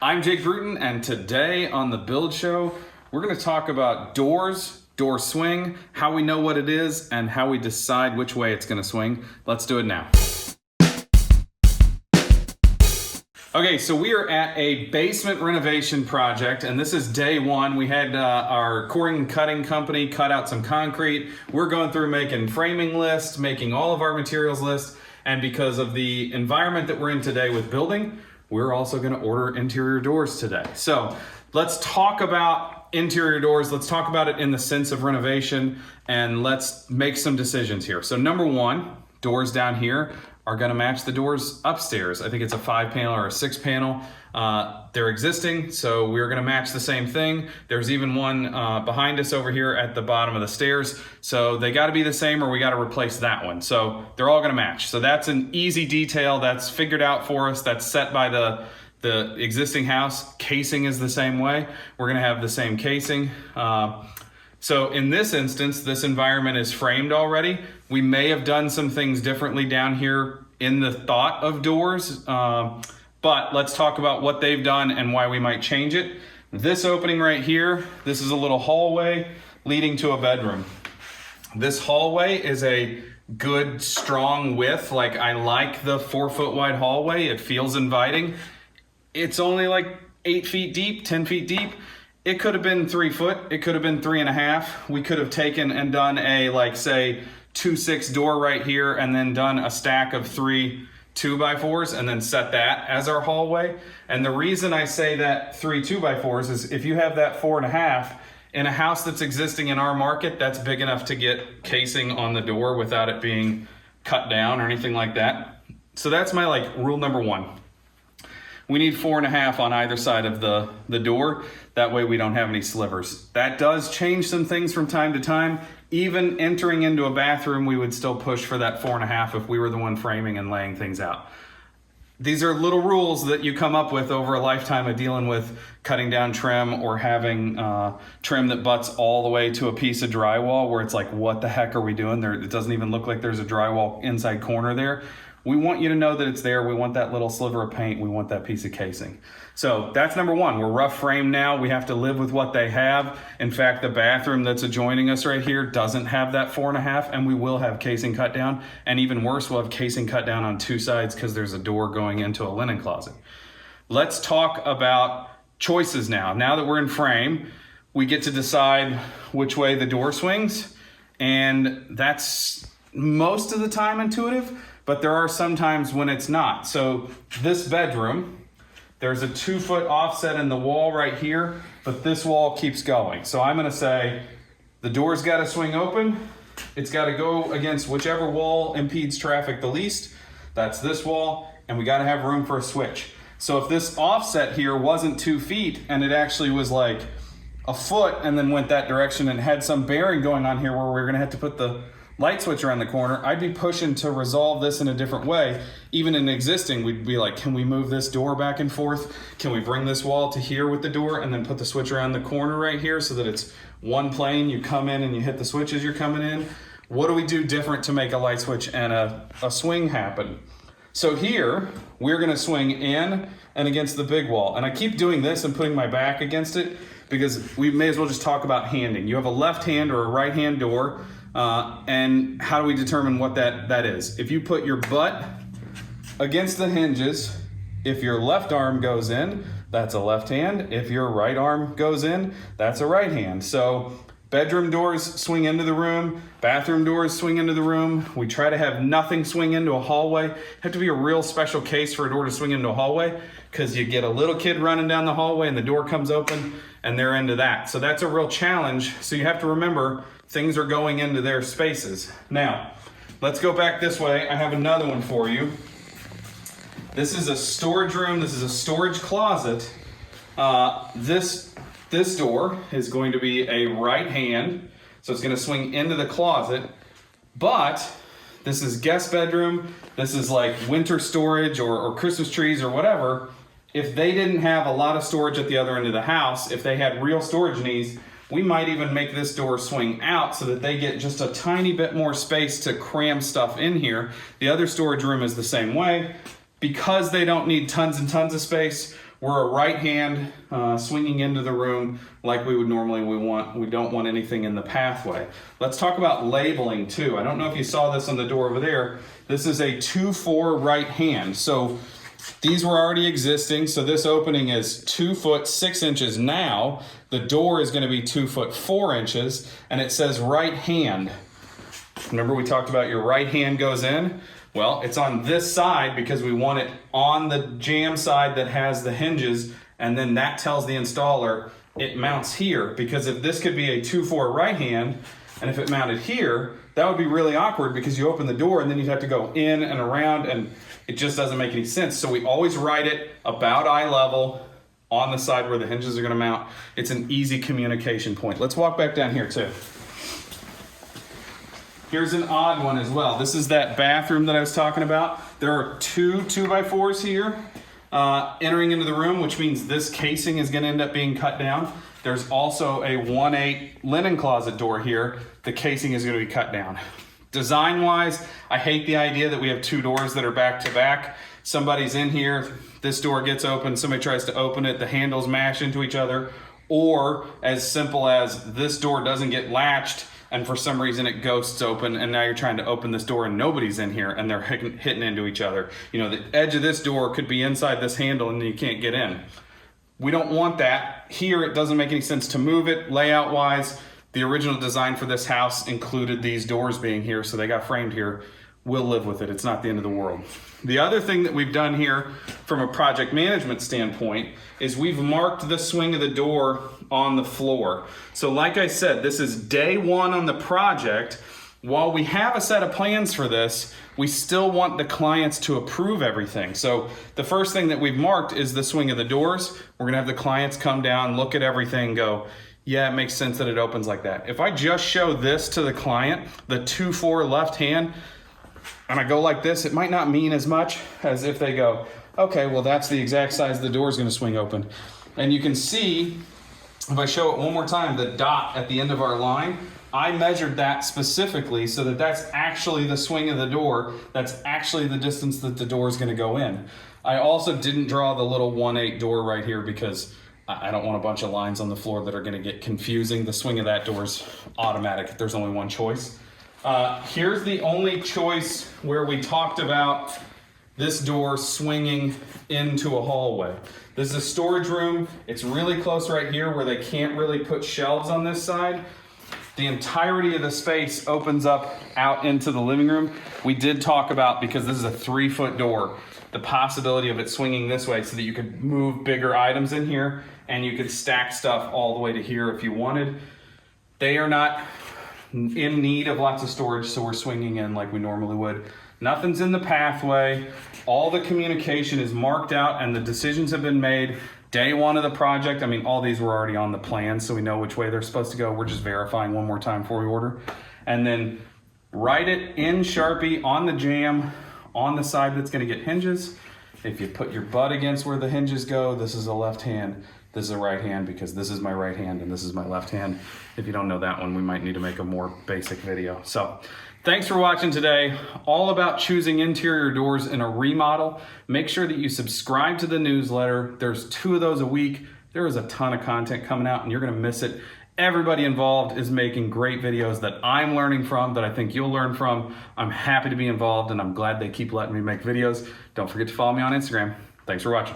I'm Jake Bruton, and today on the Build Show, we're going to talk about doors, door swing, how we know what it is, and how we decide which way it's going to swing. Let's do it now. Okay, so we are at a basement renovation project, and this is day one. We had our coring and cutting company cut out some concrete. We're going through making framing lists, making all of our materials lists, and because of the environment that we're in today with building, we're also going to order interior doors today. So let's talk about interior doors. Let's talk about it in the sense of renovation, and let's make some decisions here. So number one, doors down here are going to match the doors upstairs. I think it's a 5-panel or a 6-panel. They're existing, so we're going to match the same thing. There's even one behind us over here at the bottom of the stairs. So they got to be the same, or we got to replace that one. So they're all going to match. So that's an easy detail that's figured out for us. That's set by the existing house. Casing is the same way. We're going to have the same casing. So in this instance, this environment is framed already. We may have done some things differently down here in the thought of doors, but let's talk about what they've done and why we might change it. This opening right here, this is a little hallway leading to a bedroom. This hallway is a good, strong width. Like, I like the 4-foot wide hallway. It feels inviting. It's only like 8 feet deep, 10 feet deep. It could have been 3 foot. It could have been 3.5. We could have taken and done a, like, say, 2-6 door right here and then done a stack of 3 2x4s and then set that as our hallway. And the reason I say that 3 2x4s is if you have that 4.5 in a house that's existing in our market, that's big enough to get casing on the door without it being cut down or anything like that. So that's my rule number one. We need 4.5 on either side of the door. That way we don't have any slivers. That does change some things from time to time. Even entering into a bathroom, we would still push for that 4.5 if we were the one framing and laying things out. These are little rules that you come up with over a lifetime of dealing with cutting down trim or having trim that butts all the way to a piece of drywall where it's like, what the heck are we doing there? It doesn't even look like there's a drywall inside corner there. We want you to know that it's there. We want that little sliver of paint. We want that piece of casing. So that's number one. We're rough frame now. We have to live with what they have. In fact, the bathroom that's adjoining us right here doesn't have that 4.5, and we will have casing cut down. And even worse, we'll have casing cut down on 2 sides because there's a door going into a linen closet. Let's talk about choices now. Now that we're in frame, we get to decide which way the door swings. And that's most of the time intuitive, but there are some times when it's not. So this bedroom, there's a 2-foot offset in the wall right here, but this wall keeps going. So I'm gonna say the door's gotta swing open. It's gotta go against whichever wall impedes traffic the least. That's this wall, and we gotta have room for a switch. So if this offset here wasn't 2 feet and it actually was like a foot and then went that direction and had some bearing going on here where we're gonna have to put the light switch around the corner, I'd be pushing to resolve this in a different way. Even in existing, we'd be like, can we move this door back and forth? Can we bring this wall to here with the door and then put the switch around the corner right here so that it's one plane? You come in and you hit the switch as you're coming in. What do we do different to make a light switch and a swing happen? So here, we're gonna swing in and against the big wall. And I keep doing this and putting my back against it because we may as well just talk about handing. You have a left hand or a right hand door. And how do we determine what that is? If you put your butt against the hinges, if your left arm goes in, that's a left hand. If your right arm goes in, that's a right hand. So bedroom doors swing into the room, bathroom doors swing into the room. We try to have nothing swing into a hallway. Have to be a real special case for a door to swing into a hallway because you get a little kid running down the hallway and the door comes open and they're into that. So that's a real challenge. So you have to remember things are going into their spaces. Now, let's go back this way. I have another one for you. This is a storage room. This is a storage closet. This door is going to be a right hand, so it's going to swing into the closet, but this is guest bedroom. This is like winter storage or Christmas trees or whatever. If they didn't have a lot of storage at the other end of the house, if they had real storage needs, we might even make this door swing out so that they get just a tiny bit more space to cram stuff in here. The other storage room is the same way. Because they don't need tons and tons of space, We're a right hand swinging into the room like we would normally. We don't want anything in the pathway. Let's talk about labeling too. I don't know if you saw this on the door over there. This is a 2-4 right hand. So these were already existing. So this opening is 2 foot 6 inches now. The door is going to be 2 foot 4 inches, and it says right hand. Remember we talked about your right hand goes in? Well, it's on this side because we want it on the jamb side that has the hinges, and then that tells the installer it mounts here, because if this could be a 2-4 right hand, and if it mounted here, that would be really awkward because you open the door and then you'd have to go in and around, and it just doesn't make any sense. So we always write it about eye level on the side where the hinges are going to mount. It's an easy communication point. Let's walk back down here too. Here's an odd one as well. This is that bathroom that I was talking about. There are 2 2x4s here entering into the room, which means this casing is going to end up being cut down. There's also a 1/8 linen closet door here. The casing is going to be cut down. Design-wise, I hate the idea that we have 2 doors that are back to back. Somebody's in here, this door gets open, somebody tries to open it, the handles mash into each other, or as simple as this door doesn't get latched and for some reason it ghosts open, and now you're trying to open this door and nobody's in here and they're hitting into each other. You know, the edge of this door could be inside this handle and you can't get in. We don't want that. Here it doesn't make any sense to move it layout wise. The original design for this house included these doors being here, so they got framed here. We'll live with it. It's not the end of the world. The other thing that we've done here from a project management standpoint is we've marked the swing of the door on the floor. So like I said, this is day 1 on the project. While we have a set of plans for this, we still want the clients to approve everything. So the first thing that we've marked is the swing of the doors. We're gonna have the clients come down, look at everything, go, yeah, it makes sense that it opens like that. If I just show this to the client, the 2-4 left hand, and I go like this, it might not mean as much as if they go, okay, well that's the exact size the door is gonna swing open. And you can see, if I show it one more time, the dot at the end of our line, I measured that specifically so that that's actually the swing of the door. That's actually the distance that the door is gonna go in. I also didn't draw the little 1/8 door right here because I don't want a bunch of lines on the floor that are gonna get confusing. The swing of that door is automatic. There's only one choice. Here's the only choice where we talked about this door swinging into a hallway. This is a storage room. It's really close right here where they can't really put shelves on this side. The entirety of the space opens up out into the living room. We did talk about, because this is a 3-foot door, the possibility of it swinging this way so that you could move bigger items in here and you could stack stuff all the way to here if you wanted. They are not in need of lots of storage, so we're swinging in like we normally would. Nothing's in the pathway. All the communication is marked out and the decisions have been made. Day 1 of the project, I mean, all these were already on the plan, so we know which way they're supposed to go. We're just verifying one more time before we order. And then write it in Sharpie on the jamb, on the side that's gonna get hinges. If you put your butt against where the hinges go, this is a left hand, this is a right hand, because this is my right hand and this is my left hand. If you don't know that one, we might need to make a more basic video. So thanks for watching today. All about choosing interior doors in a remodel. Make sure that you subscribe to the newsletter. There's 2 of those a week. There is a ton of content coming out and you're gonna miss it. Everybody involved is making great videos that I'm learning from, that I think you'll learn from. I'm happy to be involved and I'm glad they keep letting me make videos. Don't forget to follow me on Instagram. Thanks for watching.